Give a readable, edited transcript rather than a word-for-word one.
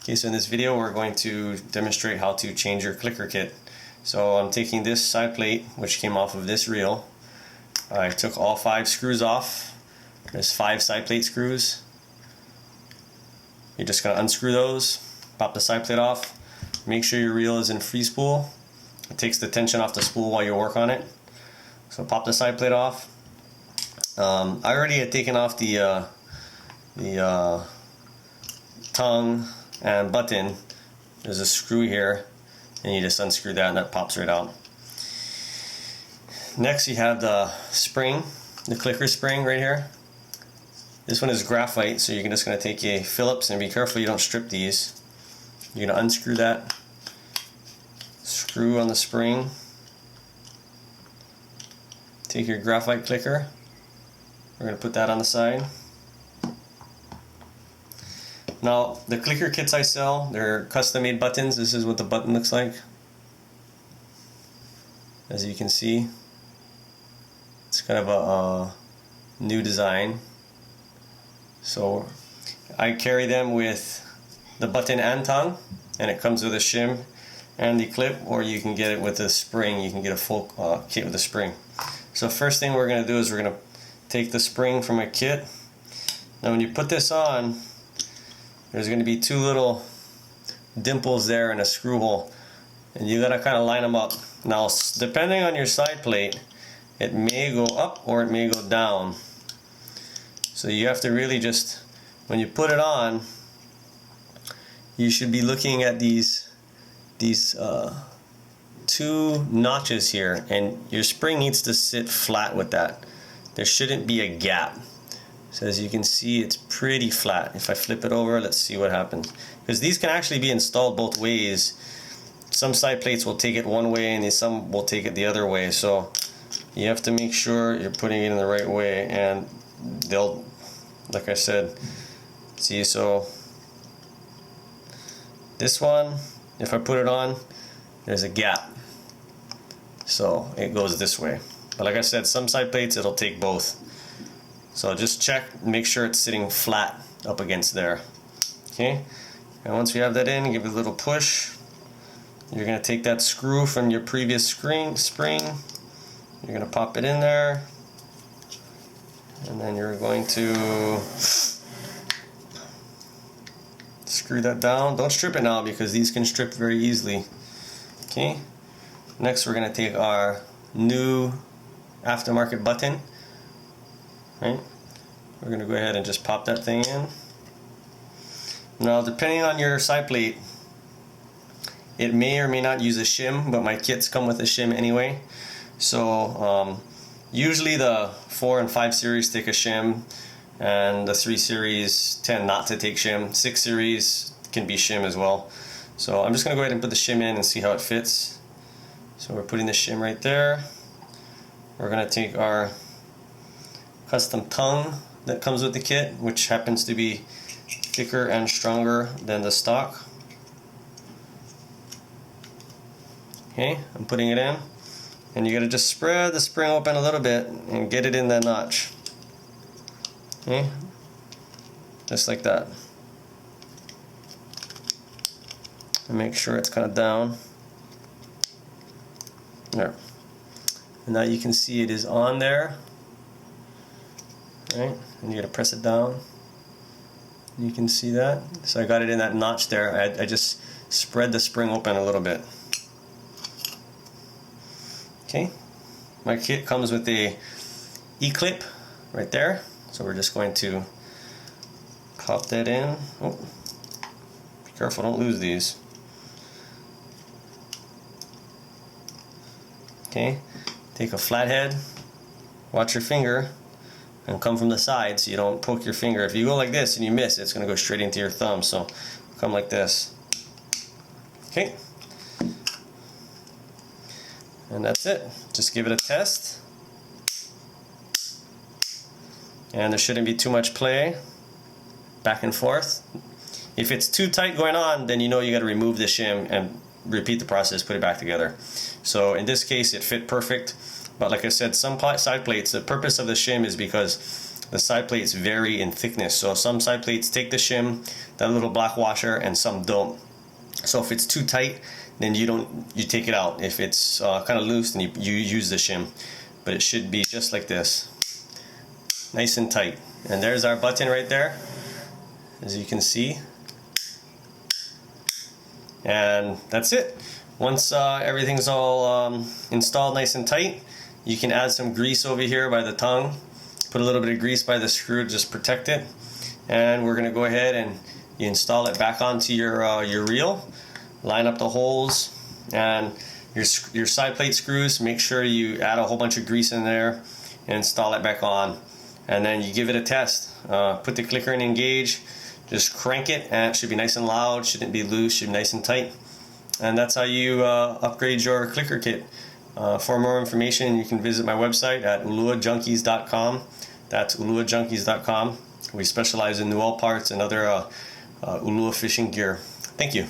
Okay, so in this video we're going to demonstrate how to change your clicker kit. So I'm taking this side plate, which came off of this reel. I took all 5 screws off. There's 5 side plate screws. You're just going to unscrew those, pop the side plate off, make sure your reel is in free spool. It takes the tension off the spool while you work on it. So pop the side plate off. I already had taken off the tongue and button. There's a screw here, and you just unscrew that and that pops right out. Next you have the spring, the clicker spring right here. This one is graphite, so you're just going to take a Phillips, and be careful you don't strip these. You're going to unscrew that, screw on the spring, take your graphite clicker, we're going to put that on the side. Now, the clicker kits I sell, they're custom made buttons. This is what the button looks like. As you can see, it's kind of a new design. So I carry them with the button and tongue, and it comes with a shim and the clip, or you can get it with a spring. You can get a full kit with a spring. So first thing we're going to do is we're going to take the spring from a kit. Now when you put this on, there's going to be 2 little dimples there and a screw hole, and you got to kind of line them up. Now depending on your side plate, it may go up or it may go down. So you have to really just, when you put it on, you should be looking at these 2 notches here, and your spring needs to sit flat with that. There shouldn't be a gap. So as you can see, it's pretty flat. If I flip it over, let's see what happens. Because these can actually be installed both ways. Some side plates will take it one way and some will take it the other way. So you have to make sure you're putting it in the right way, and they'll, like I said, see, so this one, if I put it on, there's a gap. So it goes this way. But like I said, some side plates, it'll take both. So just check, make sure it's sitting flat up against there. Okay, and once you have that in, give it a little push. You're going to take that screw from your previous spring, you're going to pop it in there, and then you're going to screw that down. Don't strip it now because these can strip very easily. Okay, next we're going to take our new aftermarket button. Right? We're going to go ahead and just pop that thing in. Now depending on your side plate, it may or may not use a shim, but my kits come with a shim anyway. So usually the 4 and 5 series take a shim, and the 3 series tend not to take shim. 6 series can be shim as well. So I'm just going to go ahead and put the shim in and see how it fits. So we're putting the shim right there. We're going to take our custom tongue that comes with the kit, which happens to be thicker and stronger than the stock. Okay, I'm putting it in, and you gotta just spread the spring open a little bit and get it in that notch. Okay, just like that. And make sure it's kind of down. There. And now you can see it is on there. Right, and you gotta press it down. You can see that. So I got it in that notch there. I just spread the spring open a little bit. Okay, my kit comes with a E-clip right there. So we're just going to pop that in. Oh, be careful, don't lose these. Okay, take a flathead, watch your finger, and come from the side so you don't poke your finger. If you go like this and you miss, it's going to go straight into your thumb. So come like this. Okay. And that's it. Just give it a test. And there shouldn't be too much play back and forth. If it's too tight going on, then you know you got to remove the shim and repeat the process, put it back together. So in this case it fit perfect. But like I said, some side plates, the purpose of the shim is because the side plates vary in thickness. So some side plates take the shim, that little black washer, and some don't. So if it's too tight, then you take it out. If it's kind of loose, then you use the shim. But it should be just like this, nice and tight. And there's our button right there, as you can see. And that's it. Once everything's all installed nice and tight, you can add some grease over here by the tongue. Put a little bit of grease by the screw to just protect it. And we're going to go ahead and you install it back onto your reel. Line up the holes and your side plate screws. Make sure you add a whole bunch of grease in there and install it back on. And then you give it a test. Put the clicker in engage. Just crank it, and it should be nice and loud, shouldn't be loose, should be nice and tight. And that's how you upgrade your clicker kit. For more information, you can visit my website at uluajunkies.com. That's uluajunkies.com. We specialize in Newell parts and other Ulua fishing gear. Thank you.